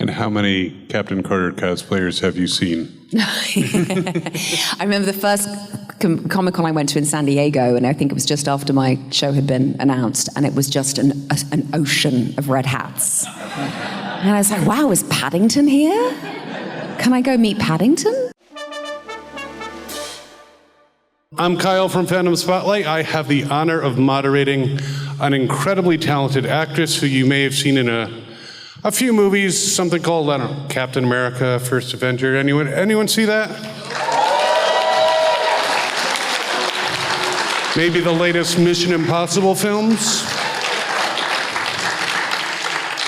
And how many Captain Carter cosplayers have you seen? I remember the first Comic-Con I went to in San Diego, and I think it was just after my show had been announced, and it was just an ocean of red hats. And I was like, wow, is Paddington here? Can I go meet Paddington? I'm Kyle from Fandom Spotlite. I have the honor of moderating an incredibly talented actress who you may have seen in a few movies, something called, I don't know, Captain America, First Avenger. Anyone see that? Maybe the latest Mission Impossible films?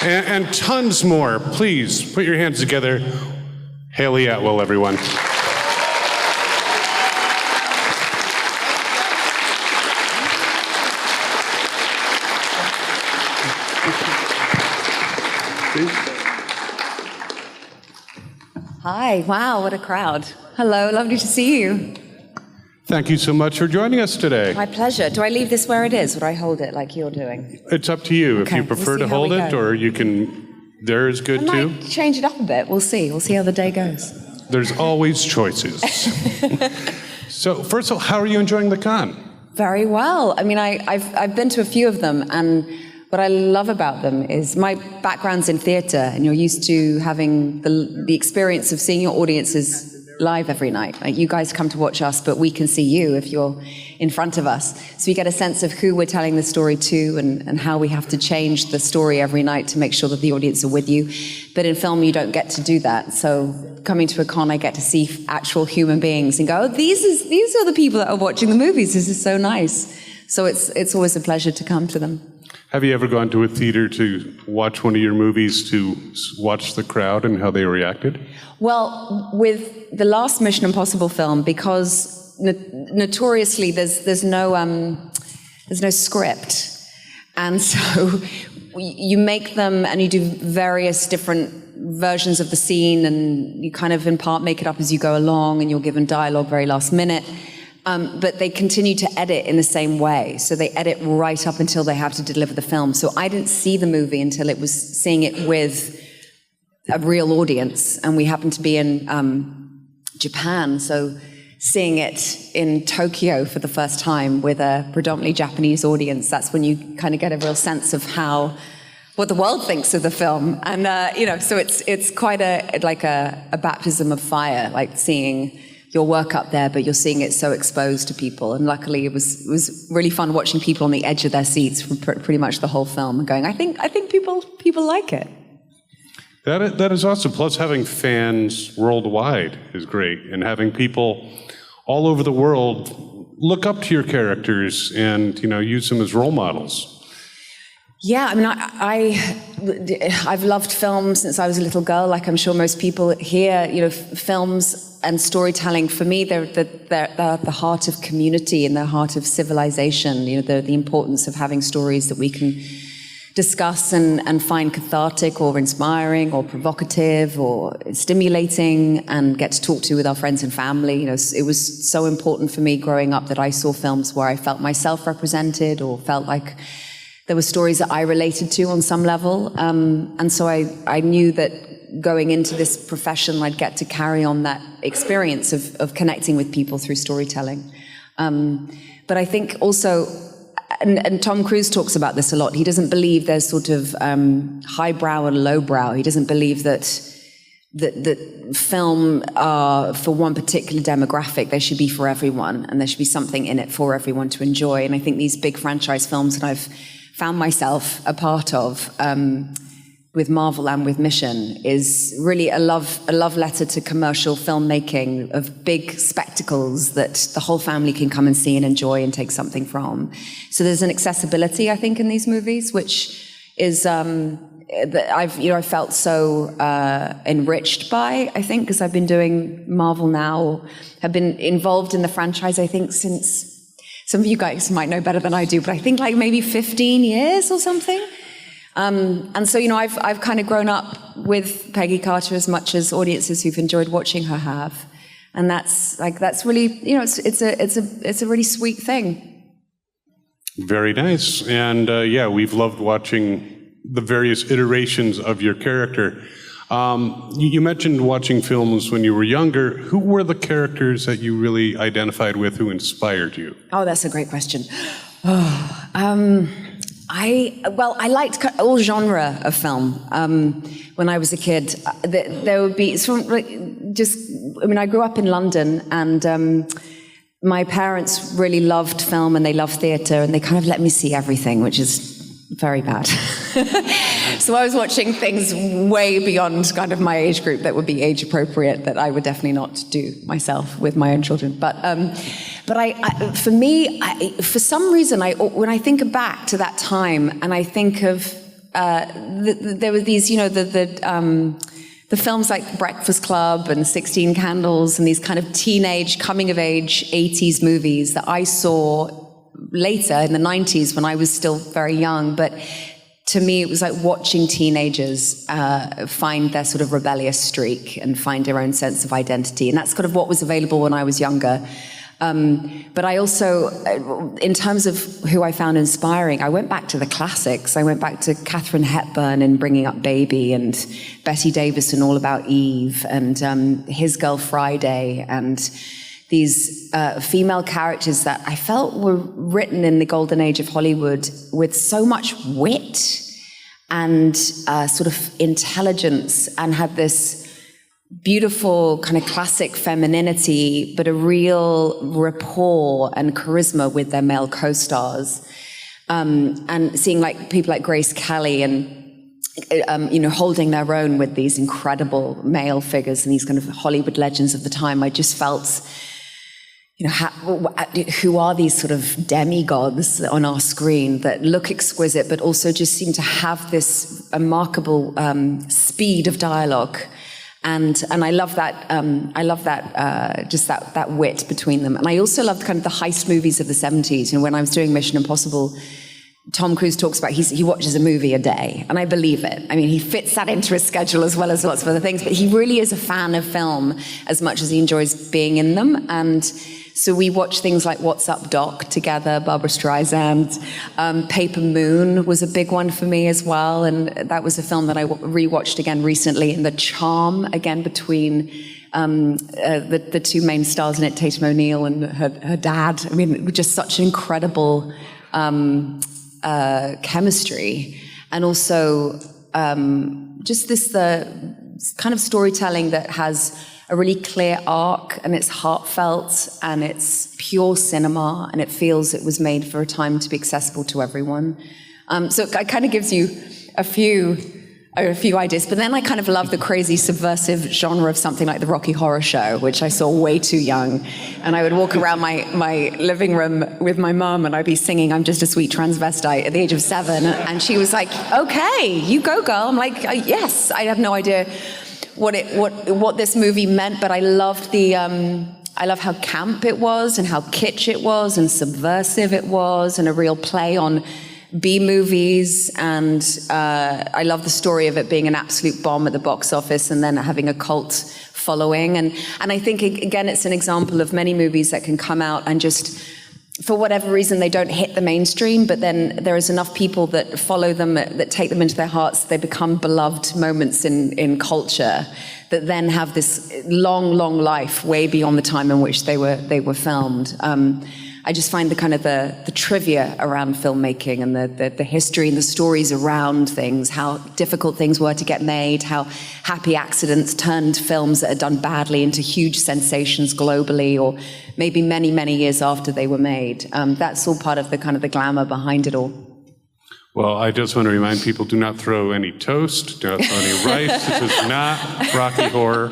And tons more. Please, put your hands together. Hayley Atwell, everyone. Hi, wow, what a crowd. Hello, lovely to see you. Thank you so much for joining us today. My pleasure. Do I leave this where it is? Would I hold it like you're doing? It's up to you. Okay, if you prefer to hold it, or you can, there is good too. I might change it up a bit. We'll see how the day goes. There's always choices. So first of all, how are you enjoying the con? Very well. I mean, I've been to a few of them, and what I love about them is my background's in theatre, and you're used to having the experience of seeing your audiences live every night. Like, you guys come to watch us, but we can see you if you're in front of us. So you get a sense of who we're telling the story to, and how we have to change the story every night to make sure that the audience are with you. But in film, you don't get to do that. So coming to a con, I get to see actual human beings and go, oh, these are the people that are watching the movies. This is so nice. So it's always a pleasure to come to them. Have you ever gone to a theater to watch one of your movies to watch the crowd and how they reacted? Well, with the last Mission Impossible film, because notoriously there's no script, and so you make them and you do various different versions of the scene, and you kind of in part make it up as you go along, and you're given dialogue very last minute. But they continue to edit in the same way. So they edit right up until they have to deliver the film. So I didn't see the movie until it was seeing it with a real audience. And we happened to be in Japan. So seeing it in Tokyo for the first time with a predominantly Japanese audience, that's when you kind of get a real sense of what the world thinks of the film. And, so it's quite a baptism of fire, like seeing your work up there, but you're seeing it so exposed to people. And luckily it was really fun watching people on the edge of their seats for pretty much the whole film and going, I think people like it. That is awesome. Plus having fans worldwide is great, and having people all over the world look up to your characters and, use them as role models. Yeah, I mean, I've loved film since I was a little girl, like I'm sure most people here. Films and storytelling, for me, they're the heart of community and the heart of civilization. They're the importance of having stories that we can discuss and find cathartic or inspiring or provocative or stimulating and get to talk to with our friends and family. It was so important for me growing up that I saw films where I felt myself represented or felt like there were stories that I related to on some level. And so I knew that going into this profession, I'd get to carry on that experience of connecting with people through storytelling. But I think also, and Tom Cruise talks about this a lot, he doesn't believe there's sort of highbrow and lowbrow. He doesn't believe that film for one particular demographic. They should be for everyone, and there should be something in it for everyone to enjoy. And I think these big franchise films that I've found myself a part of, with Marvel and with Mission, is really a love letter to commercial filmmaking of big spectacles that the whole family can come and see and enjoy and take something from. So there's an accessibility, I think, in these movies, which is that I felt so enriched by, I think, because I've been doing Marvel now, have been involved in the franchise, I think, since, some of you guys might know better than I do, but I think like maybe 15 years or something. And so, I've kind of grown up with Peggy Carter as much as audiences who've enjoyed watching her have. And that's really, it's a really sweet thing. Very nice. And we've loved watching the various iterations of your character. You mentioned watching films when you were younger. Who were the characters that you really identified with, who inspired you? Oh, that's a great question. I liked all genre of film. When I was a kid, there would be I grew up in London, and my parents really loved film and they loved theatre, and they kind of let me see everything, which is very bad. So I was watching things way beyond kind of my age group that would be age appropriate, that I would definitely not do myself with my own children. But for me, for some reason, when I think back to that time, and I think of there were these, the films like Breakfast Club and 16 Candles and these kind of teenage, coming-of-age 80s movies that I saw later in the 90s when I was still very young. But to me, it was like watching teenagers find their sort of rebellious streak and find their own sense of identity. And that's kind of what was available when I was younger. But I also, in terms of who I found inspiring, I went back to the classics. I went back to Katharine Hepburn in Bringing Up Baby, and Bette Davis in All About Eve, and His Girl Friday, and these female characters that I felt were written in the golden age of Hollywood with so much wit and sort of intelligence, and had this beautiful kind of classic femininity, but a real rapport and charisma with their male co-stars. And seeing like people like Grace Kelly and holding their own with these incredible male figures and these kind of Hollywood legends of the time, I just felt, who are these sort of demigods on our screen that look exquisite, but also just seem to have this remarkable speed of dialogue. And I love that. Just that wit between them. And I also loved kind of the heist movies of the 70s. When I was doing Mission Impossible, Tom Cruise talks about he watches a movie a day, and I believe it. I mean, he fits that into his schedule as well as lots of other things. But he really is a fan of film as much as he enjoys being in them. And so we watch things like What's Up, Doc together, Barbra Streisand. Paper Moon was a big one for me as well, and that was a film that I rewatched again recently. And the charm, again, between the two main stars in it, Tatum O'Neal and her dad. I mean, just such incredible chemistry. And also just the kind of storytelling that has a really clear arc, and it's heartfelt, and it's pure cinema, and it feels it was made for a time to be accessible to everyone. So it kind of gives you a few ideas. But then I kind of love the crazy subversive genre of something like the Rocky Horror Show, which I saw way too young. And I would walk around my living room with my mum, and I'd be singing "I'm Just a Sweet Transvestite" at the age of 7. And she was like, "Okay, you go, girl." I'm like, "Yes." I had no idea what this movie meant, but I loved I love how camp it was, and how kitsch it was, and subversive it was, and a real play on B-movies. And I love the story of it being an absolute bomb at the box office and then having a cult following. And I think, again, it's an example of many movies that can come out and just, for whatever reason, they don't hit the mainstream, but then there is enough people that follow them, that take them into their hearts, they become beloved moments in culture that then have this long, long life way beyond the time in which they were filmed. I just find the kind of the trivia around filmmaking and the history and the stories around things, how difficult things were to get made, how happy accidents turned films that had done badly into huge sensations globally, or maybe many, many years after they were made. That's all part of the kind of the glamour behind it all. Well, I just want to remind people, do not throw any toast, do not throw any rice. This is not Rocky Horror.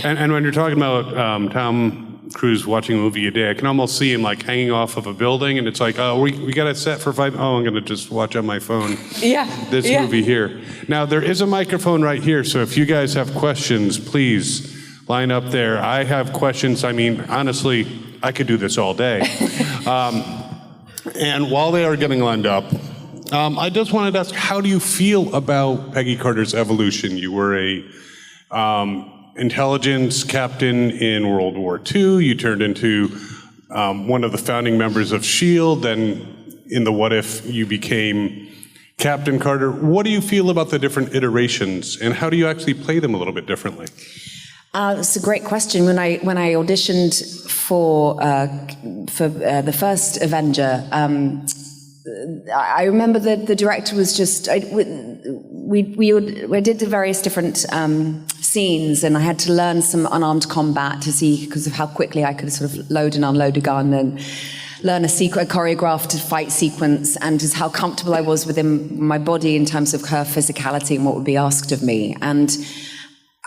And when you're talking about Tom Cruise watching a movie a day, I can almost see him like hanging off of a building, and it's like, oh, we got it set for 5. Oh, I'm going to just watch on my phone this movie here. Now, there is a microphone right here, so if you guys have questions, please line up there. I have questions. I mean, honestly, I could do this all day. And while they are getting lined up, I just wanted to ask, how do you feel about Peggy Carter's evolution? You were a intelligence captain in World War II. You turned into one of the founding members of S.H.I.E.L.D. Then in the What If, you became Captain Carter, what do you feel about the different iterations, and how do you actually play them a little bit differently? It's a great question. When I auditioned for the First Avenger, I remember that the director was just we did the various different scenes, and I had to learn some unarmed combat to see, because of how quickly I could sort of load and unload a gun, and learn a choreographed fight sequence, and just how comfortable I was within my body in terms of her physicality and what would be asked of me. And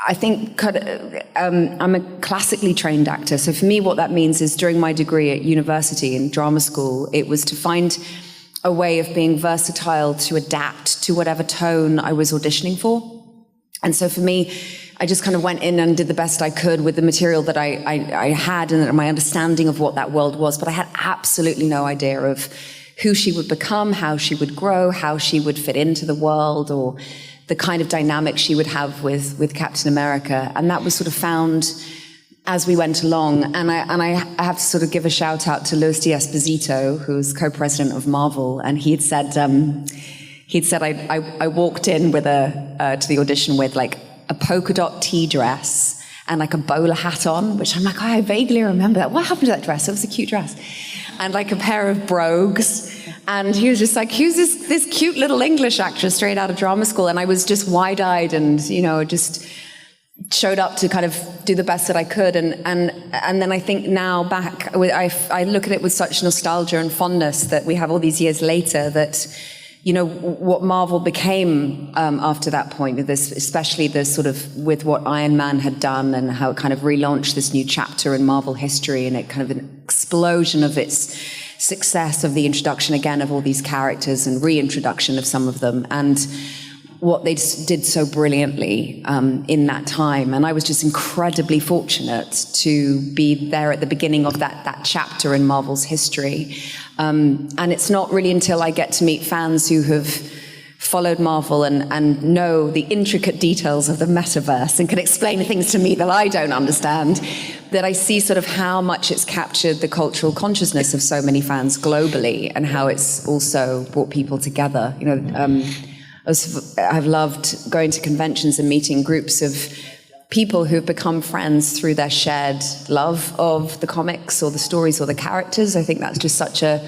I think I'm a classically trained actor, so for me what that means is during my degree at university in drama school, it was to find a way of being versatile to adapt to whatever tone I was auditioning for. And so for me, I just kind of went in and did the best I could with the material that I had and my understanding of what that world was, but I had absolutely no idea of who she would become, how she would grow, how she would fit into the world, or the kind of dynamic she would have with Captain America. And that was sort of found as we went along. And I have to sort of give a shout out to Luis D'Esposito, who's co-president of Marvel, and he had said I walked in with to the audition with like a polka dot tea dress and like a bowler hat on, which I'm like, I vaguely remember that. What happened to that dress? It was a cute dress. And like a pair of brogues. And he was just like, who's this cute little English actress straight out of drama school? And I was just wide-eyed and, just showed up to kind of do the best that I could. And then I think now back, I look at it with such nostalgia and fondness that we have all these years later that, what Marvel became after that point, with this, especially the sort of with what Iron Man had done and how it kind of relaunched this new chapter in Marvel history, and it kind of an explosion of its success of the introduction again of all these characters and reintroduction of some of them, and what they did so brilliantly in that time. And I was just incredibly fortunate to be there at the beginning of that chapter in Marvel's history. And it's not really until I get to meet fans who have followed Marvel and know the intricate details of the metaverse and can explain things to me that I don't understand, that I see sort of how much it's captured the cultural consciousness of so many fans globally, and how it's also brought people together. I've loved going to conventions and meeting groups of people who've become friends through their shared love of the comics or the stories or the characters. I think that's just such a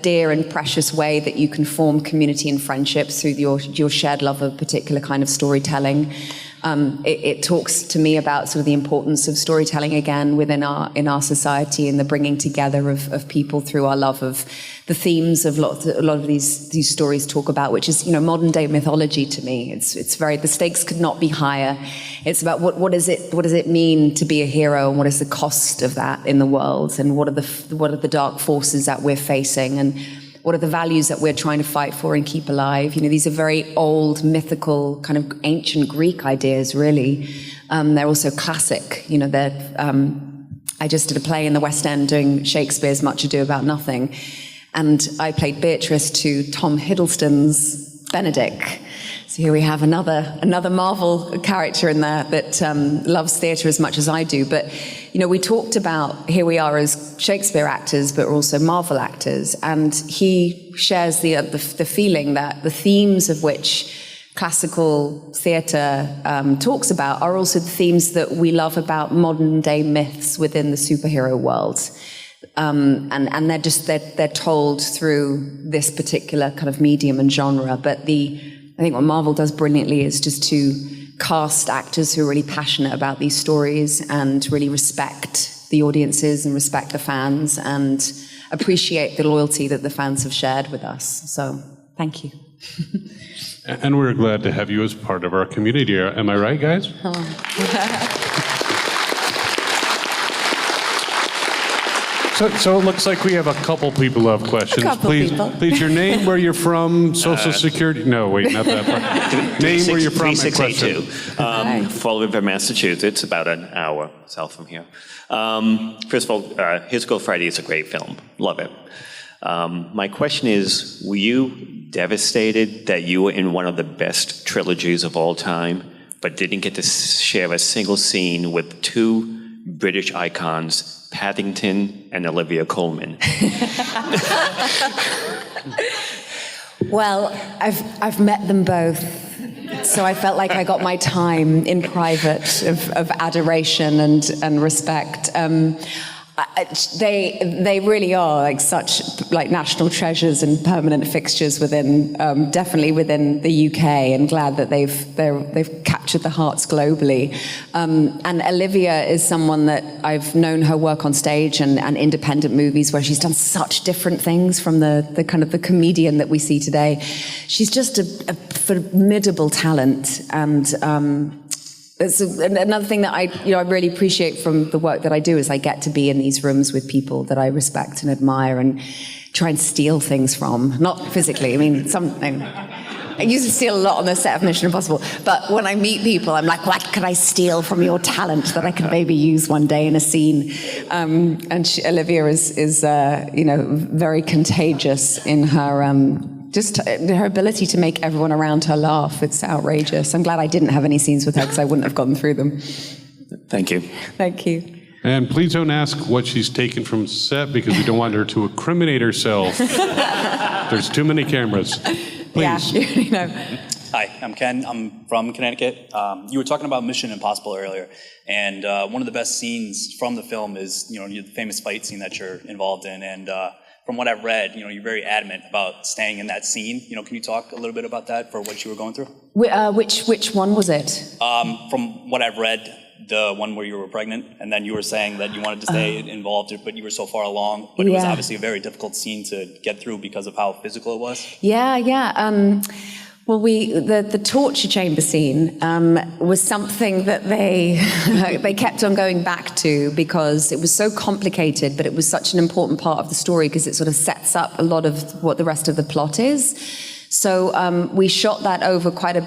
dear and precious way that you can form community and friendships through your shared love of a particular kind of storytelling. It talks to me about sort of the importance of storytelling again within our society, and the bringing together of people through our love of the themes of a lot of these stories talk about, which is modern day mythology to me. It's very, the stakes could not be higher. It's about what does it mean to be a hero, and what is the cost of that in the world, and what are the dark forces that we're facing, and what are the values that we're trying to fight for and keep alive? These are very old, mythical, kind of ancient Greek ideas, really. They're also classic. I just did a play in the West End doing Shakespeare's Much Ado About Nothing, and I played Beatrice to Tom Hiddleston's Benedict. So here we have another Marvel character in there that loves theatre as much as I do. But we talked about, here we are as Shakespeare actors, but also Marvel actors, and he shares the feeling that the themes of which classical theatre talks about are also the themes that we love about modern day myths within the superhero world. And they're told through this particular kind of medium and genre. But I think what Marvel does brilliantly is just to cast actors who are really passionate about these stories and really respect the audiences and respect the fans and appreciate the loyalty that the fans have shared with us. So, thank you. And we're glad to have you as part of our community. Am I right, guys? Oh. So it looks like we have a couple people who have questions. Please, your name, where you're from, Social Security. No, wait, not that part. Name, where you're from, and question. 3682. Fall River, Massachusetts, about an hour south from here. First of all, His Girl Friday is a great film. Love it. My question is, were you devastated that you were in one of the best trilogies of all time, but didn't get to share a single scene with two British icons, Paddington and Olivia Colman? Well, I've met them both, so I felt like I got my time in private of adoration and respect. They really are like such like national treasures and permanent fixtures within definitely within the UK, and glad that they've captured the hearts globally. And Olivia is someone that I've known her work on stage and independent movies where she's done such different things from the kind of the comedian that we see today. She's just a formidable talent, and it's another thing that I really appreciate from the work that I do is I get to be in these rooms with people that I respect and admire and try and steal things from. Not physically, I mean, I used to steal a lot on the set of Mission Impossible, but when I meet people, I'm like, what could I steal from your talent that I could maybe use one day in a scene? Olivia is very contagious in her just her ability to make everyone around her laugh. It's outrageous. I'm glad I didn't have any scenes with her because I wouldn't have gotten through them. Thank you. Thank you. And please don't ask what she's taken from set because we don't want her to incriminate herself. There's too many cameras. Please. Yeah, Hi, I'm Ken. I'm from Connecticut. You were talking about Mission Impossible earlier, and one of the best scenes from the film is the famous fight scene that you're involved in, and from what I've read, you're very adamant about staying in that scene. Can you talk a little bit about that for what you were going through? Which one was it? From what I've read, the one where you were pregnant, and then you were saying that you wanted to stay involved, but you were so far along. But it was obviously a very difficult scene to get through because of how physical it was. Yeah. Well, the torture chamber scene was something that they kept on going back to because it was so complicated, but it was such an important part of the story because it sort of sets up a lot of what the rest of the plot is. So we shot that over quite a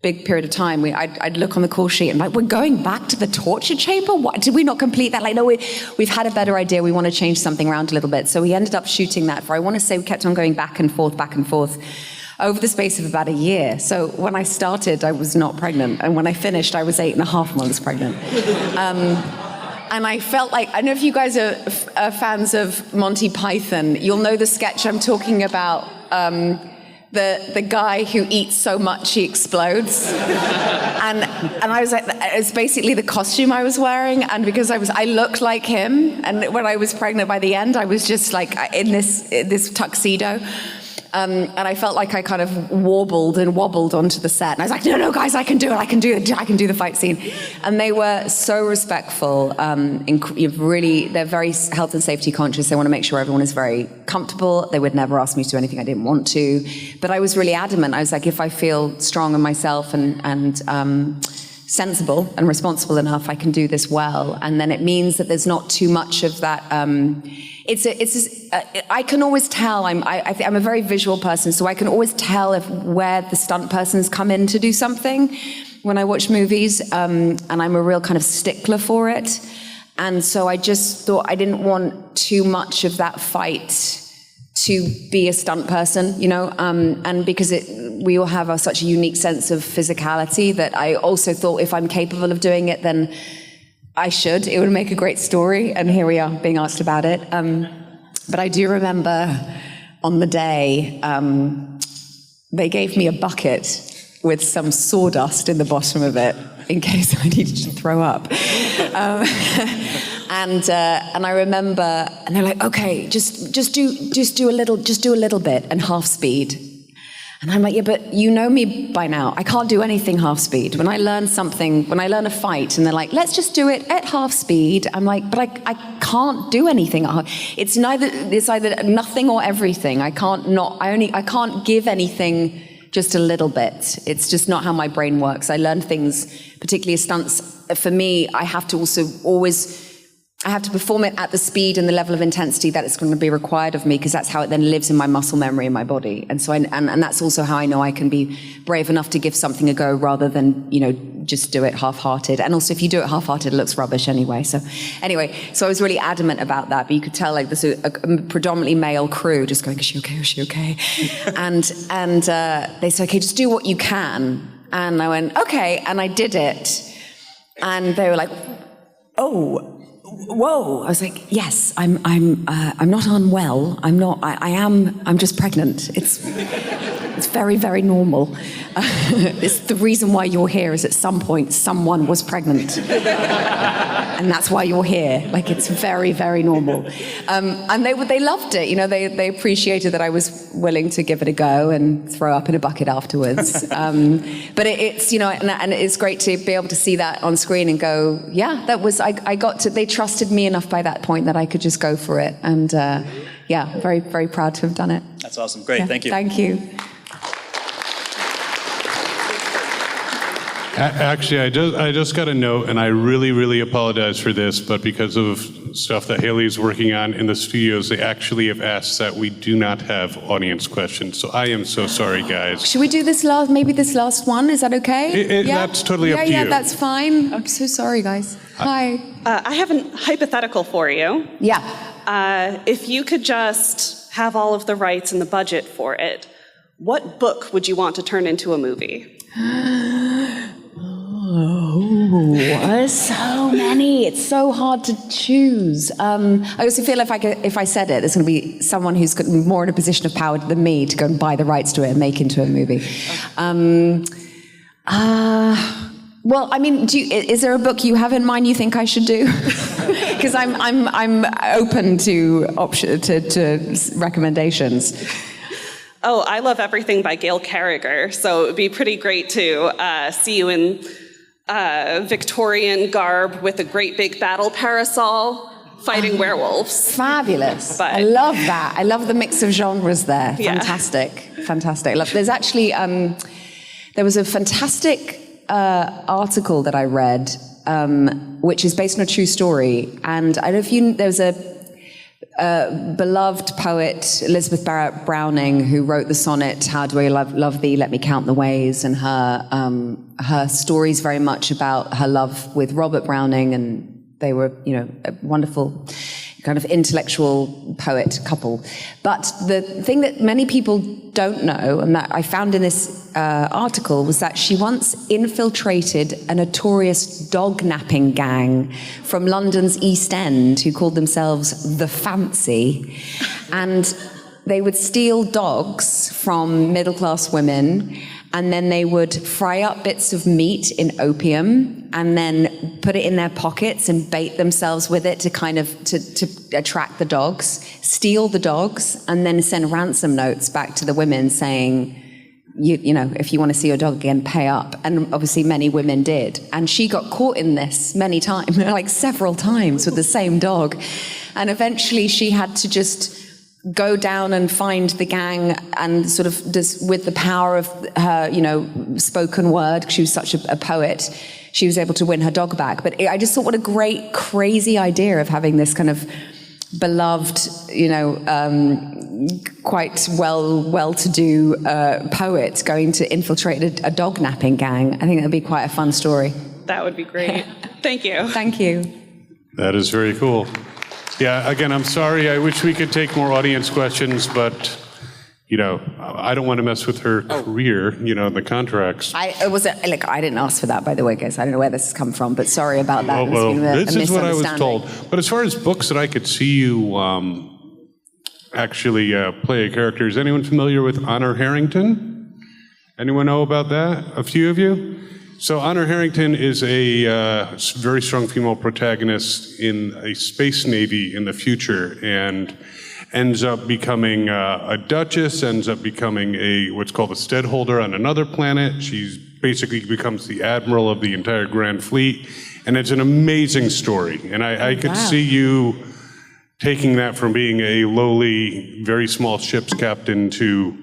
big period of time. I'd look on the call sheet and we're going back to the torture chamber? What, did we not complete that? No, we've had a better idea. We want to change something around a little bit. So we ended up shooting that for, I want to say we kept on going back and forth over the space of about a year. So when I started, I was not pregnant. And when I finished, I was 8.5 months pregnant. And I felt like, I don't know if you guys are fans of Monty Python. You'll know the sketch I'm talking about, the guy who eats so much he explodes. And I was like, it's basically the costume I was wearing. And because I looked like him. And when I was pregnant by the end, I was just like in this tuxedo. And I felt like I kind of warbled and wobbled onto the set. And I was like, no, guys, I can do it. I can do the fight scene. And they were so respectful. They're very health and safety conscious. They want to make sure everyone is very comfortable. They would never ask me to do anything I didn't want to. But I was really adamant. I was like, if I feel strong in myself and sensible and responsible enough, I can do this well. And then it means that there's not too much of that. I can always tell. I'm a very visual person, so I can always tell where the stunt persons come in to do something when I watch movies, and I'm a real kind of stickler for it. And so I just thought I didn't want too much of that fight to be a stunt person, and because we all have such a unique sense of physicality that I also thought if I'm capable of doing it, then I should. It would make a great story, and here we are being asked about it. But I do remember on the day, they gave me a bucket with some sawdust in the bottom of it in case I needed to throw up. And I remember, and they're like, okay, just do a little bit and half speed. And I'm like, yeah, but you know me by now. I can't do anything half speed. When I learn a fight, and they're like, let's just do it at half speed. I'm like, but I can't do anything. It's either nothing or everything. I can't give anything just a little bit. It's just not how my brain works. I learn things, particularly as stunts. For me, I have to perform it at the speed and the level of intensity that it's going to be required of me, because that's how it then lives in my muscle memory in my body. And so, and that's also how I know I can be brave enough to give something a go rather than, just do it half-hearted. And also, if you do it half-hearted, it looks rubbish anyway. So I was really adamant about that. But you could tell, like, there's a predominantly male crew just going, is she okay? Is she okay? and they said, okay, just do what you can. And I went, okay. And I did it. And they were like, oh, whoa, I was like, yes, I'm not unwell. I'm just pregnant. It's very, very normal. It's the reason why you're here is at some point someone was pregnant. And that's why you're here. Like, it's very, very normal. And they loved it. You know, they appreciated that I was willing to give it a go and throw up in a bucket afterwards. But it's, you know, and it's great to be able to see that on screen and go, yeah, that was, they trusted me enough by that point that I could just go for it. And yeah, very, very proud to have done it. That's awesome. Great. Yeah, Thank you. Thank you. Actually, I just got a note, and I really, really apologize for this, but because of stuff that Hayley is working on in the studios, they actually have asked that we do not have audience questions. So I am so sorry, guys. Should we do this last one? Is that okay? Yeah? That's totally up to you. Yeah, that's fine. I'm so sorry, guys. Hi. I have a hypothetical for you. Yeah. If you could just have all of the rights and the budget for it, what book would you want to turn into a movie? Oh, so many. It's so hard to choose. I also feel if I said it, there's going to be someone who's more in a position of power than me to go and buy the rights to it and make into a movie. Well, I mean, is there a book you have in mind you think I should do? Because I'm open to recommendations. Oh, I love everything by Gail Carriger, so it would be pretty great to see you in Victorian garb with a great big battle parasol fighting werewolves. Fabulous. But, I love that. I love the mix of genres there. Yeah. Fantastic. Fantastic. There's actually, there was a fantastic article that I read, which is based on a true story. And I don't know if you, there was a beloved poet, Elizabeth Barrett Browning, who wrote the sonnet, "How do I love thee, let me count the ways," and her story's very much about her love with Robert Browning, and they were, you know, a wonderful kind of intellectual poet couple. But the thing that many people don't know, and that I found in this article, was that she once infiltrated a notorious dog napping gang from London's East End who called themselves The Fancy. And they would steal dogs from middle-class women, and then they would fry up bits of meat in opium and then put it in their pockets and bait themselves with it to kind of to attract the dogs, steal the dogs, and then send ransom notes back to the women saying, you know, if you want to see your dog again, pay up. And obviously many women did. And she got caught in this many times, like several times with the same dog. And eventually she had to just go down and find the gang, and sort of just with the power of her, you know, spoken word, because she was such a poet, she was able to win her dog back. But I just thought, what a great, crazy idea of having this kind of beloved, you know, quite well-to-do poet going to infiltrate a dog napping gang. I think that'd be quite a fun story. That would be great. Thank you. Thank you. That is very cool. Yeah, again, I'm sorry. I wish we could take more audience questions, but, you know, I don't want to mess with her career, you know, the contracts. I didn't ask for that, by the way, guys. I don't know where this has come from, but sorry about that. Well, this is what I was told. But as far as books that I could see you actually play a character, is anyone familiar with Honor Harrington? Anyone know about that? A few of you? So Honor Harrington is a very strong female protagonist in a space navy in the future, and ends up becoming a duchess, ends up becoming what's called a stedholder on another planet. She basically becomes the admiral of the entire Grand Fleet, and it's an amazing story. And I could see you taking that from being a lowly, very small ship's captain to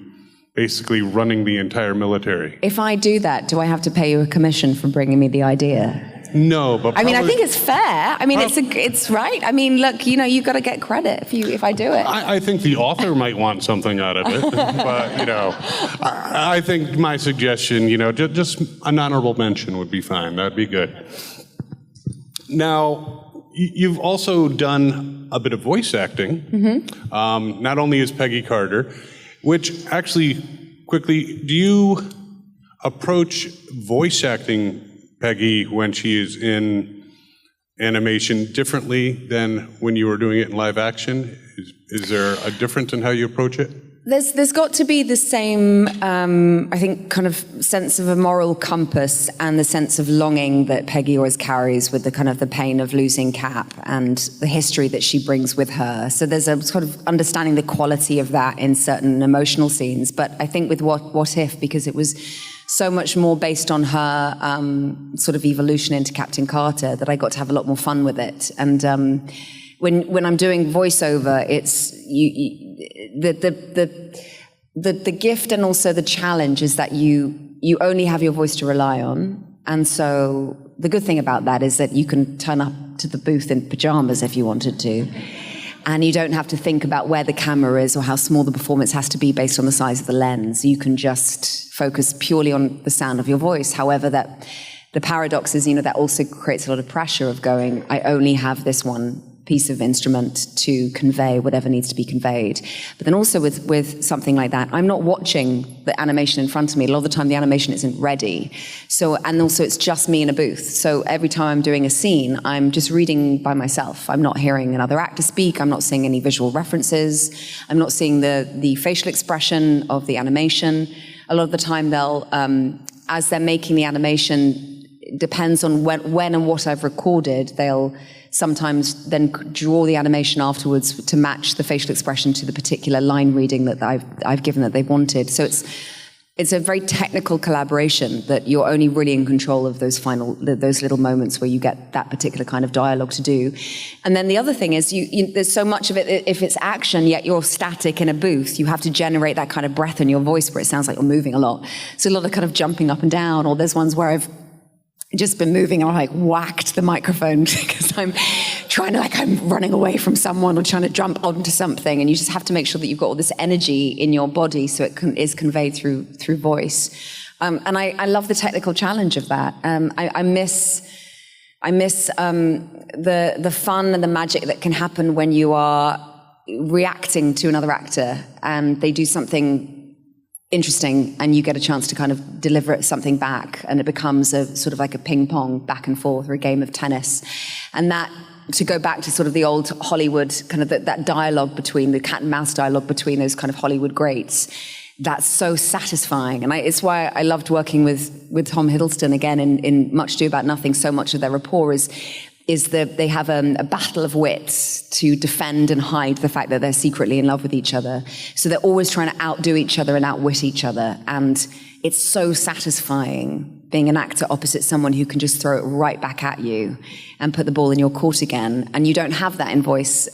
basically running the entire military. If I do that, do I have to pay you a commission for bringing me the idea? No, but I mean, I think it's fair. I mean, it's right. I mean, look, you know, you've got to get credit if I do it. I think the author might want something out of it, but, you know, I think my suggestion, you know, just an honorable mention would be fine. That'd be good. Now, you've also done a bit of voice acting, not only as Peggy Carter, which actually, quickly, do you approach voice acting Peggy when she is in animation differently than when you were doing it in live action? Is there a difference in how you approach it? There's got to be the same, I think, kind of sense of a moral compass and the sense of longing that Peggy always carries with the kind of the pain of losing Cap and the history that she brings with her. So there's a sort of understanding the quality of that in certain emotional scenes. But I think with What If, because it was so much more based on her sort of evolution into Captain Carter, that I got to have a lot more fun with it. And when I'm doing voiceover, it's the gift and also the challenge is that you only have your voice to rely on. And so the good thing about that is that you can turn up to the booth in pajamas if you wanted to. And you don't have to think about where the camera is or how small the performance has to be based on the size of the lens. You can just focus purely on the sound of your voice. However, that the paradox is, that also creates a lot of pressure of going, I only have this one piece of instrument to convey whatever needs to be conveyed. But then also with something like that, I'm not watching the animation in front of me. A lot of the time the animation isn't ready. And also it's just me in a booth. So every time I'm doing a scene, I'm just reading by myself. I'm not hearing another actor speak. I'm not seeing any visual references. I'm not seeing the facial expression of the animation. A lot of the time they'll, as they're making the animation, it depends on when and what I've recorded, they'll sometimes then draw the animation afterwards to match the facial expression to the particular line reading that I've given that they wanted. So it's a very technical collaboration that you're only really in control of those little moments where you get that particular kind of dialogue to do. And then the other thing is there's so much of it, if it's action, yet you're static in a booth, you have to generate that kind of breath in your voice where it sounds like you're moving a lot. So a lot of kind of jumping up and down, or there's ones where I've just been moving and I whacked the microphone because I'm I'm running away from someone or trying to jump onto something, and you just have to make sure that you've got all this energy in your body so it is conveyed through voice. And I love the technical challenge of that. I miss the fun and the magic that can happen when you are reacting to another actor and they do something interesting and you get a chance to kind of deliver something back, and it becomes a sort of like a ping pong back and forth or a game of tennis. And that, to go back to sort of the old Hollywood kind of that dialogue between the cat and mouse dialogue between those kind of Hollywood greats, that's so satisfying. And it's why I loved working with Tom Hiddleston again in Much Ado About Nothing. So much of their rapport is that they have a battle of wits to defend and hide the fact that they're secretly in love with each other. So they're always trying to outdo each other and outwit each other. And it's so satisfying being an actor opposite someone who can just throw it right back at you and put the ball in your court again. And you don't have that in voice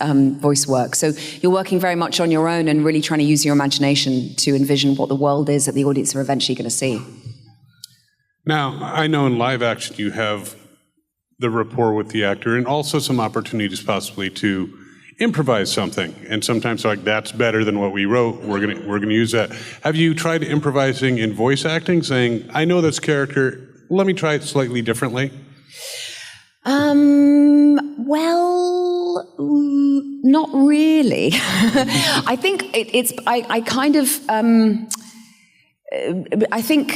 work. So you're working very much on your own and really trying to use your imagination to envision what the world is that the audience are eventually going to see. Now, I know in live action you have the rapport with the actor and also some opportunities possibly to improvise something, and sometimes like that's better than what we wrote, we're gonna use that. Have you tried improvising in voice acting, saying, I know this character, let me try it slightly differently? Well, not really. I think I think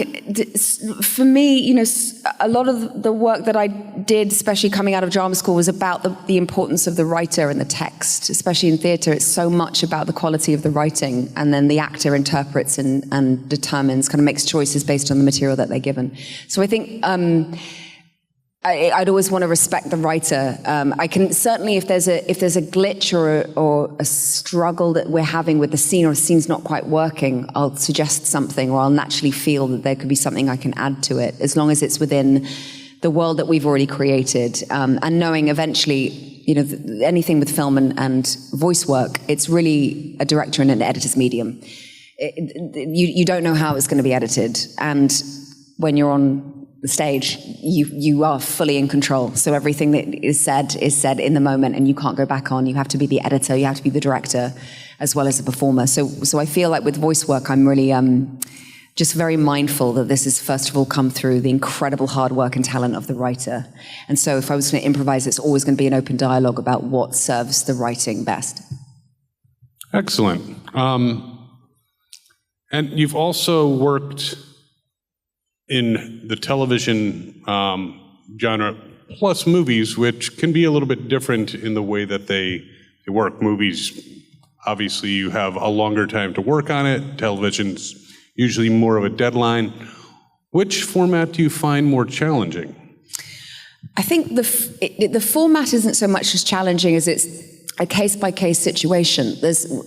for me, a lot of the work that I did, especially coming out of drama school, was about the importance of the writer and the text. Especially in theatre, it's so much about the quality of the writing, and then the actor interprets and determines, kind of makes choices based on the material that they're given. So I think I'd always want to respect the writer. I can certainly, if there's a glitch or a struggle that we're having with the scene, or a scene's not quite working, I'll suggest something, or I'll naturally feel that there could be something I can add to it, as long as it's within the world that we've already created. And knowing eventually, anything with film and voice work, it's really a director and an editor's medium. You don't know how it's going to be edited, and when you're on the stage, you are fully in control. So everything that is said in the moment, and you can't go back on. You have to be the editor, you have to be the director, as well as the performer. So I feel like with voice work, I'm really just very mindful that this has first of all come through the incredible hard work and talent of the writer. And so if I was going to improvise, it's always going to be an open dialogue about what serves the writing best. Excellent. And you've also worked in the television genre plus movies, which can be a little bit different in the way that they work. Movies, obviously, you have a longer time to work on it. Television's usually more of a deadline. Which format do you find more challenging? I think the format isn't so much as challenging as it's a case-by-case situation.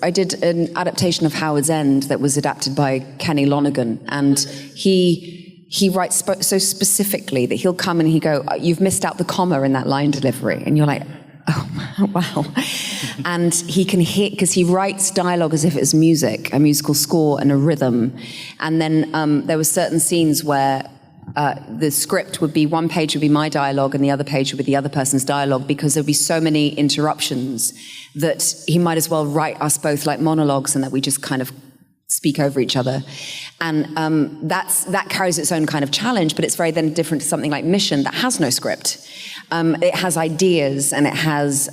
I did an adaptation of Howard's End that was adapted by Kenny Lonergan, and he writes so specifically that he'll come and he go, "You've missed out the comma in that line delivery," and you're like, "Oh, wow." And he can hit, because he writes dialogue as if it was music, a musical score and a rhythm. And then there were certain scenes where the script would be, one page would be my dialogue and the other page would be the other person's dialogue, because there'd be so many interruptions that he might as well write us both like monologues and that we just kind of speak over each other. And that carries its own kind of challenge, but it's very then different to something like Mission that has no script. It has ideas and it has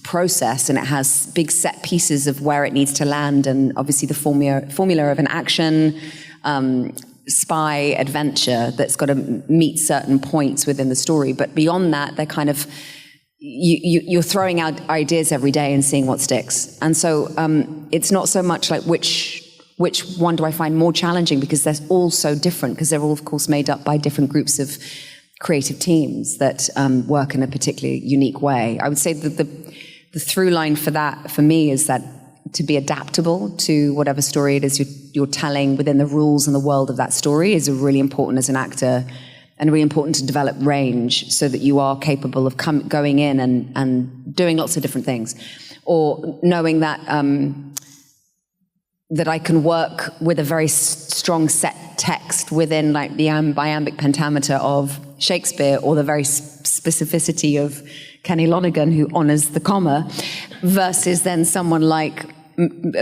process and it has big set pieces of where it needs to land, and obviously the formula of an action spy adventure that's got to meet certain points within the story. But beyond that, they're kind of, you're throwing out ideas every day and seeing what sticks. And so it's not so much like which one do I find more challenging, because they're all so different, because they're all, of course, made up by different groups of creative teams that work in a particularly unique way. I would say that the through line for that, for me, is that to be adaptable to whatever story it is you're telling within the rules and the world of that story is really important as an actor, and really important to develop range so that you are capable of going in and doing lots of different things, or knowing that that I can work with a very strong set text within like the iambic pentameter of Shakespeare, or the very specificity of Kenny Lonergan, who honors the comma, versus then someone like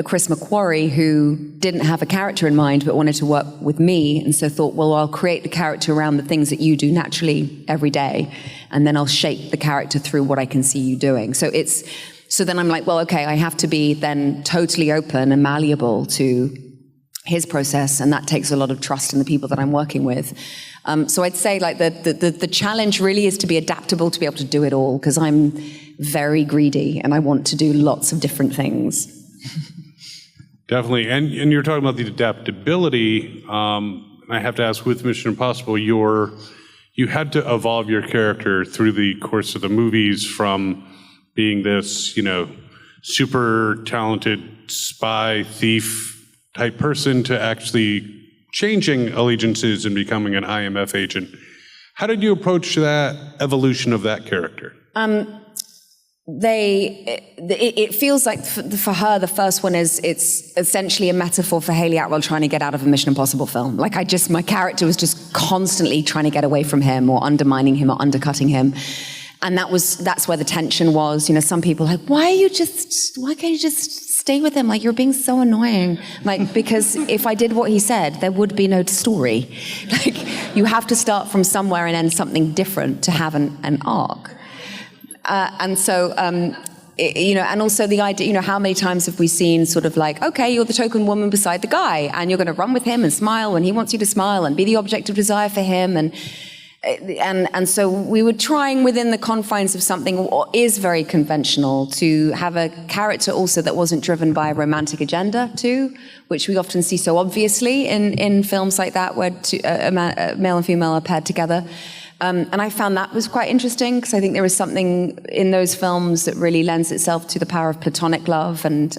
Chris McQuarrie, who didn't have a character in mind but wanted to work with me, and so thought, well, I'll create the character around the things that you do naturally every day, and then I'll shape the character through what I can see you doing. So then I'm like, well, okay, I have to be then totally open and malleable to his process, and that takes a lot of trust in the people that I'm working with. So I'd say like the challenge really is to be adaptable, to be able to do it all, because I'm very greedy and I want to do lots of different things. Definitely. And you're talking about the adaptability. I have to ask, with Mission Impossible, you had to evolve your character through the course of the movies, from being this, super talented spy, thief type person to actually changing allegiances and becoming an IMF agent. How did you approach that evolution of that character? It feels like for her, the first one it's essentially a metaphor for Hayley Atwell trying to get out of a Mission Impossible film. Like my character was just constantly trying to get away from him, or undermining him, or undercutting him. And that's where the tension was. Some people are like, why can't you just stay with him? Like, you're being so annoying. Like, because if I did what he said, there would be no story. Like, you have to start from somewhere and end something different to have an arc. And so, and also the idea, how many times have we seen sort of like, okay, you're the token woman beside the guy, and you're going to run with him and smile when he wants you to smile, and be the object of desire for him, and so we were trying within the confines of something what is very conventional to have a character also that wasn't driven by a romantic agenda too, which we often see so obviously in films like that, where male and female are paired together. And I found that was quite interesting, because I think there is something in those films that really lends itself to the power of platonic love and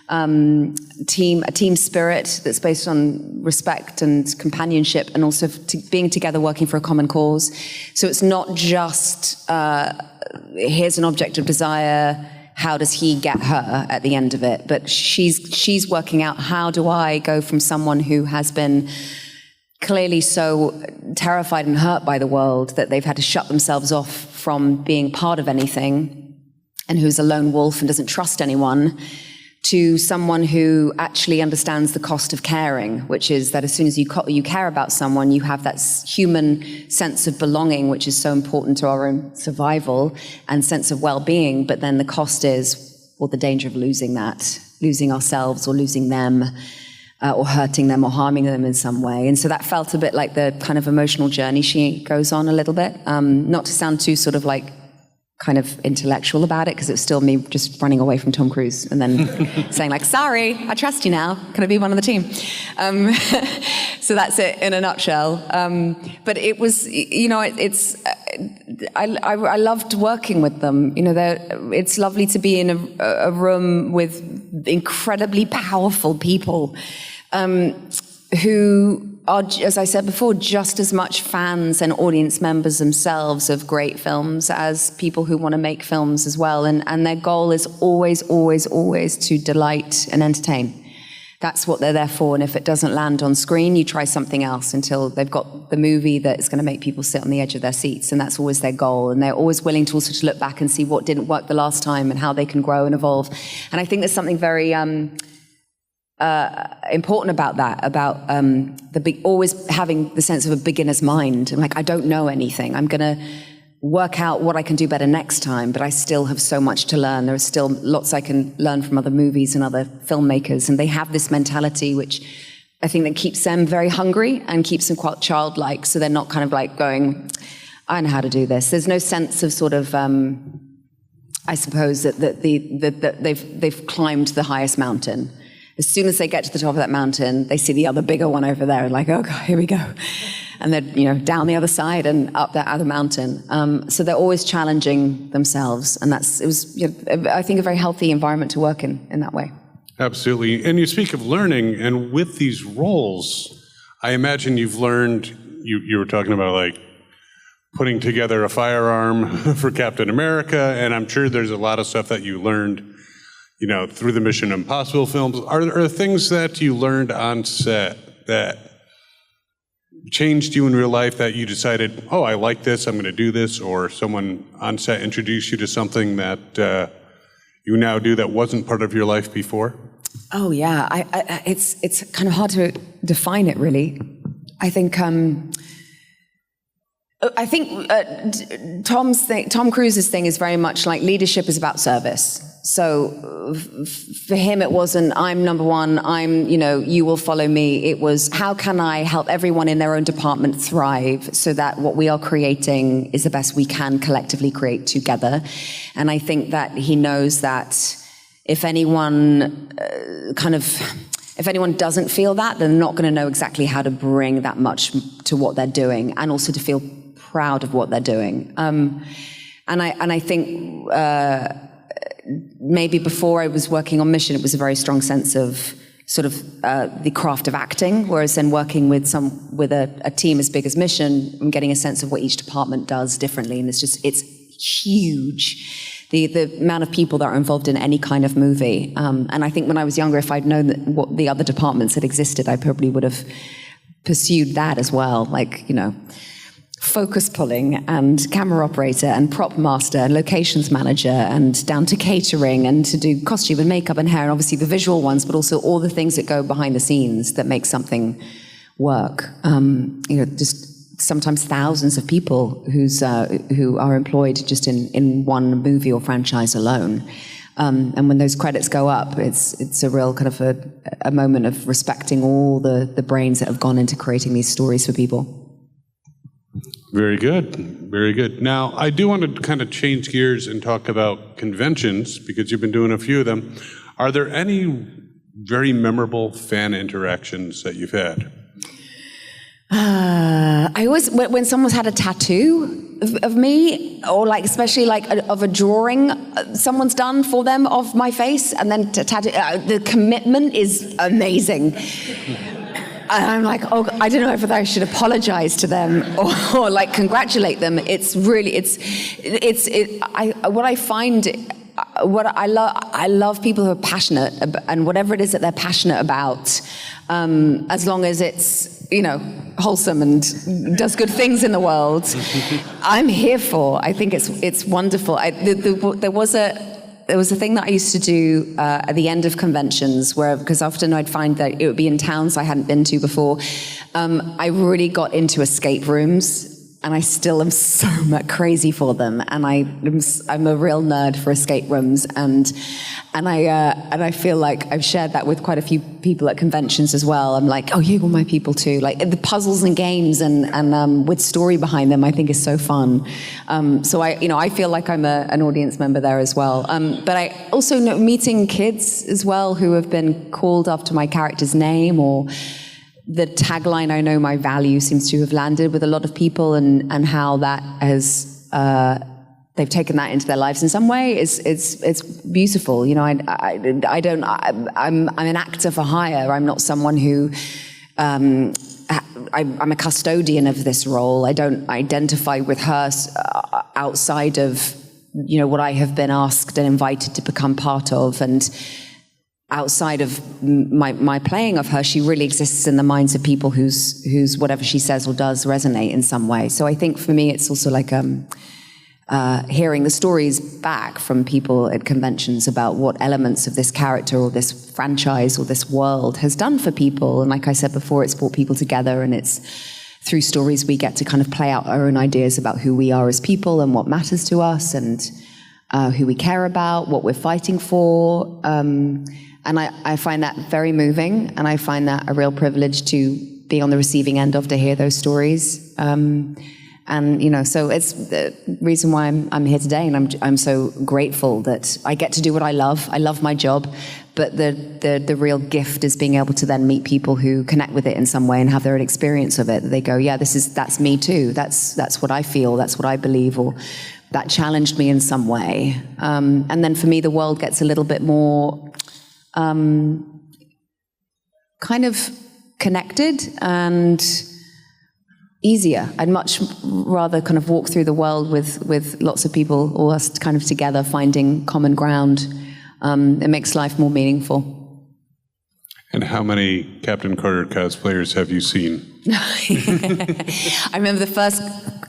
a team spirit that's based on respect and companionship, and also being together working for a common cause. So it's not just here's an object of desire, how does he get her at the end of it, but she's working out, how do I go from someone who has been clearly so terrified and hurt by the world that they've had to shut themselves off from being part of anything, and who's a lone wolf and doesn't trust anyone, to someone who actually understands the cost of caring, which is that as soon as you care about someone, you have that human sense of belonging, which is so important to our own survival and sense of well-being. But then the cost is, well, the danger of losing that, losing ourselves or losing them. or hurting them or harming them in some way. And so that felt a bit like the kind of emotional journey she goes on a little bit. Not to sound too sort of like kind of intellectual about it, because it was still me just running away from Tom Cruise and then saying like, sorry, I trust you now. Can I be one of the team? So that's it in a nutshell. But it was, you know, I loved working with them. You know, it's lovely to be in a room with incredibly powerful people who are, as I said before, just as much fans and audience members themselves of great films as people who want to make films as well. And their goal is always, always, always to delight and entertain. That's what they're there for. And if it doesn't land on screen, you try something else until they've got the movie that is going to make people sit on the edge of their seats. And that's always their goal. And they're always willing to also to look back and see what didn't work the last time and how they can grow and evolve. And I think there's something very important about that, about always having the sense of a beginner's mind. I'm like, I don't know anything. I'm going to work out what I can do better next time, but I still have so much to learn. There are still lots I can learn from other movies and other filmmakers, and they have this mentality which I think that keeps them very hungry and keeps them quite childlike, so they're not kind of like going, I know how to do this. There's no sense of sort of, I suppose, that they've climbed the highest mountain. As soon as they get to the top of that mountain, they see the other bigger one over there, and like, oh God, here we go. And they're, you know, down the other side and up that other mountain. So they're always challenging themselves, and it was, you know, I think, a very healthy environment to work in that way. Absolutely. And you speak of learning, and with these roles, I imagine you've learned, you were talking about like putting together a firearm for Captain America, and I'm sure there's a lot of stuff that you learned, you know, through the Mission Impossible films. Are there things that you learned on set that changed you in real life that you decided, oh, I like this, I'm going to do this, or someone on set introduced you to something that you now do that wasn't part of your life before? Oh yeah, it's kind of hard to define it, really. I think Tom Cruise's thing is very much like leadership is about service. So for him, it wasn't, I'm number one, you will follow me. It was, how can I help everyone in their own department thrive so that what we are creating is the best we can collectively create together. And I think that he knows that if anyone doesn't feel that, they're not going to know exactly how to bring that much to what they're doing, and also to feel proud of what they're doing. And I think maybe before I was working on Mission, it was a very strong sense of sort of the craft of acting, whereas then working with a team as big as Mission, I'm getting a sense of what each department does differently, and it's huge. The amount of people that are involved in any kind of movie. And I think when I was younger, if I'd known what the other departments that existed, I probably would have pursued that as well. Like, you know, focus pulling and camera operator and prop master and locations manager and down to catering and to do costume and makeup and hair and obviously the visual ones, but also all the things that go behind the scenes that make something work. Just sometimes thousands of people who are employed just in one movie or franchise alone. And when those credits go up, it's a real kind of a moment of respecting all the brains that have gone into creating these stories for people. Very good, very good. Now, I do want to kind of change gears and talk about conventions, because you've been doing a few of them. Are there any very memorable fan interactions that you've had? I always, when someone's had a tattoo of me, or like, especially like of a drawing someone's done for them of my face, and then tattoo, the commitment is amazing. And I'm like, oh, I don't know if I should apologize to them or like congratulate them. It's really, I love people who are passionate, and whatever it is that they're passionate about, as long as it's, you know, wholesome and does good things in the world, I'm here for. I think it's wonderful. There was a thing that I used to do at the end of conventions, because often I'd find that it would be in towns I hadn't been to before. I really got into escape rooms I still am so much crazy for them. And I'm a real nerd for escape rooms, and I feel like I've shared that with quite a few people at conventions as well. I'm like, oh, you're my people too. Like the puzzles and games and with story behind them, I think is so fun. So I feel like I'm an audience member there as well. But I also know meeting kids as well who have been called after my character's name, or the tagline, I know my value, seems to have landed with a lot of people, and how that has they've taken that into their lives in some way. It's beautiful. You know, I'm an actor for hire. I'm not someone who I'm a custodian of this role. I don't identify with her outside of, you know, what I have been asked and invited to become part of. And outside of my playing of her, she really exists in the minds of people whose whatever she says or does resonate in some way. So I think for me, it's also like hearing the stories back from people at conventions about what elements of this character or this franchise or this world has done for people. And like I said before, it's brought people together, and it's through stories we get to kind of play out our own ideas about who we are as people and what matters to us, and who we care about, what we're fighting for. And I find that very moving, and I find that a real privilege to be on the receiving end of, to hear those stories. And, you know, so it's the reason why I'm here today, and I'm so grateful that I get to do what I love. I love my job, but the real gift is being able to then meet people who connect with it in some way and have their own experience of it. They go, yeah, that's me too. That's what I feel. That's what I believe, or that challenged me in some way. And then for me, the world gets a little bit more kind of connected and easier. I'd much rather kind of walk through the world with lots of people, all us kind of together, finding common ground. It makes life more meaningful. And how many Captain Carter cosplayers have you seen? I remember the first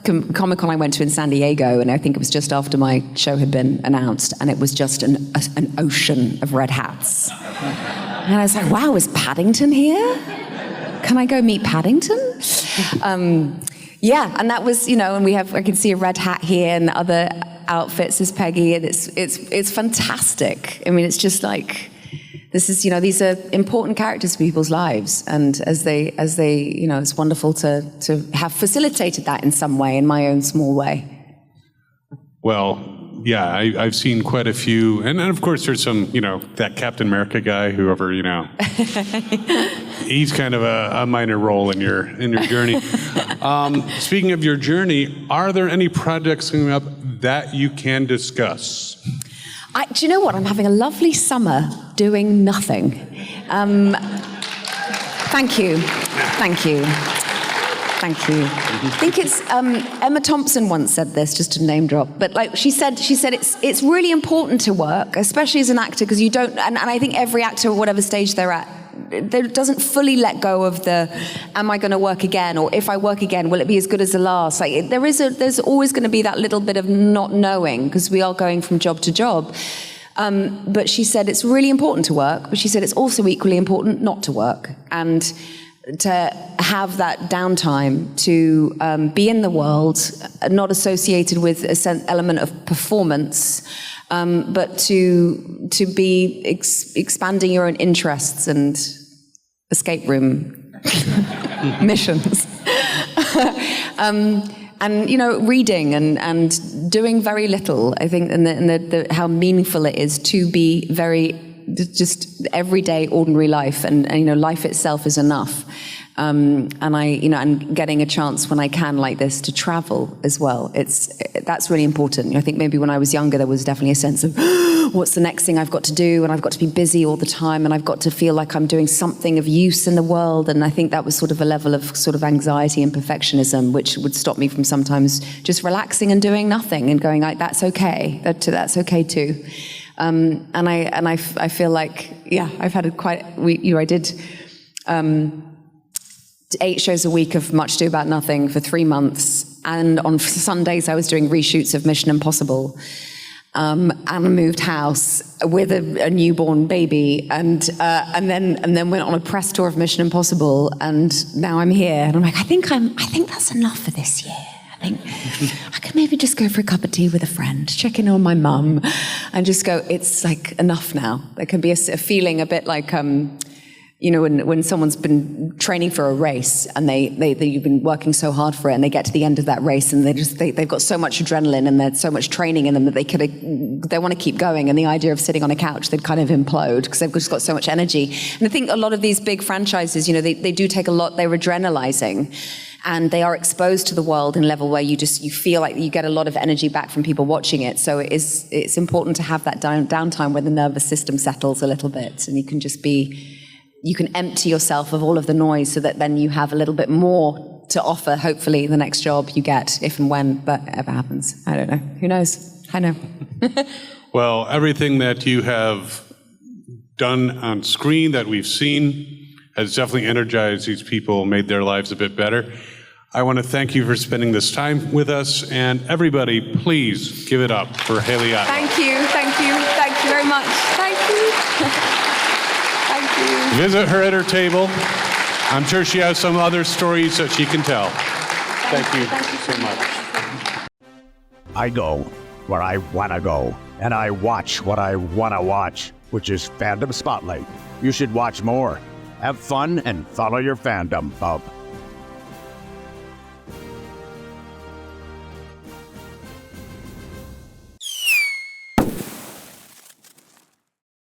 Comic-Con I went to in San Diego, and I think it was just after my show had been announced, and it was just an ocean of red hats. And I was like, wow, is Paddington here? Can I go meet Paddington? Yeah, and that was, you know, and I can see a red hat here and other outfits as Peggy, and it's fantastic. I mean, it's just like, this is, you know, these are important characters for people's lives, and as they, you know, it's wonderful to have facilitated that in some way, in my own small way. Well, yeah, I've seen quite a few, and of course there's some, you know, that Captain America guy, whoever, you know, he's kind of a minor role in your journey. Speaking of your journey, are there any projects coming up that you can discuss? Do you know what? I'm having a lovely summer doing nothing. Thank you. Thank you. Thank you. I think it's Emma Thompson once said this, just to name drop, but like she said it's really important to work, especially as an actor, because you don't, and I think every actor at whatever stage they're at, doesn't fully let go of the, am I going to work again? Or if I work again, will it be as good as the last? Like there's always going to be that little bit of not knowing, because we are going from job to job. But she said it's really important to work, but she said it's also equally important not to work. And to have that downtime, to be in the world, not associated with an element of performance, but to be expanding your own interests and escape room missions. And, you know, reading and doing very little, I think, and how meaningful it is to be very just everyday, ordinary life, and you know, life itself is enough. And I, you know, and getting a chance when I can like this to travel as well. That's really important. I think maybe when I was younger, there was definitely a sense of what's the next thing I've got to do, and I've got to be busy all the time, and I've got to feel like I'm doing something of use in the world. And I think that was sort of a level of sort of anxiety and perfectionism, which would stop me from sometimes just relaxing and doing nothing and going like, that's okay. That's okay too. And I feel like, yeah, I've had I did 8 shows a week of Much Ado About Nothing for 3 months, and on Sundays I was doing reshoots of Mission Impossible, and I moved house with a newborn baby, and then went on a press tour of Mission Impossible, and now I'm here, and I'm like, I think that's enough for this year. think I could maybe just go for a cup of tea with a friend, check in on my mum, and just go, it's like enough now. There can be a feeling a bit like, you know, when someone's been training for a race and you've been working so hard for it, and they get to the end of that race and they've got so much adrenaline and there's so much training in them that they want to keep going, and the idea of sitting on a couch, they'd kind of implode because they've just got so much energy. And I think a lot of these big franchises, you know, they do take a lot, they're adrenalizing, and they are exposed to the world in a level where you feel like you get a lot of energy back from people watching it. So it's important to have that downtime where the nervous system settles a little bit, and you can empty yourself of all of the noise so that then you have a little bit more to offer, hopefully, the next job you get, if and when that ever happens. I don't know. Who knows? I know. Well, everything that you have done on screen that we've seen has definitely energized these people, made their lives a bit better. I want to thank you for spending this time with us, and everybody, please give it up for Hayley Atwell. Thank you very much. Thank you. Thank you. Visit her at her table. I'm sure she has some other stories that she can tell. Thank you so much. I go where I want to go, and I watch what I want to watch, which is Fandom Spotlight. You should watch more. Have fun and follow your fandom, bub.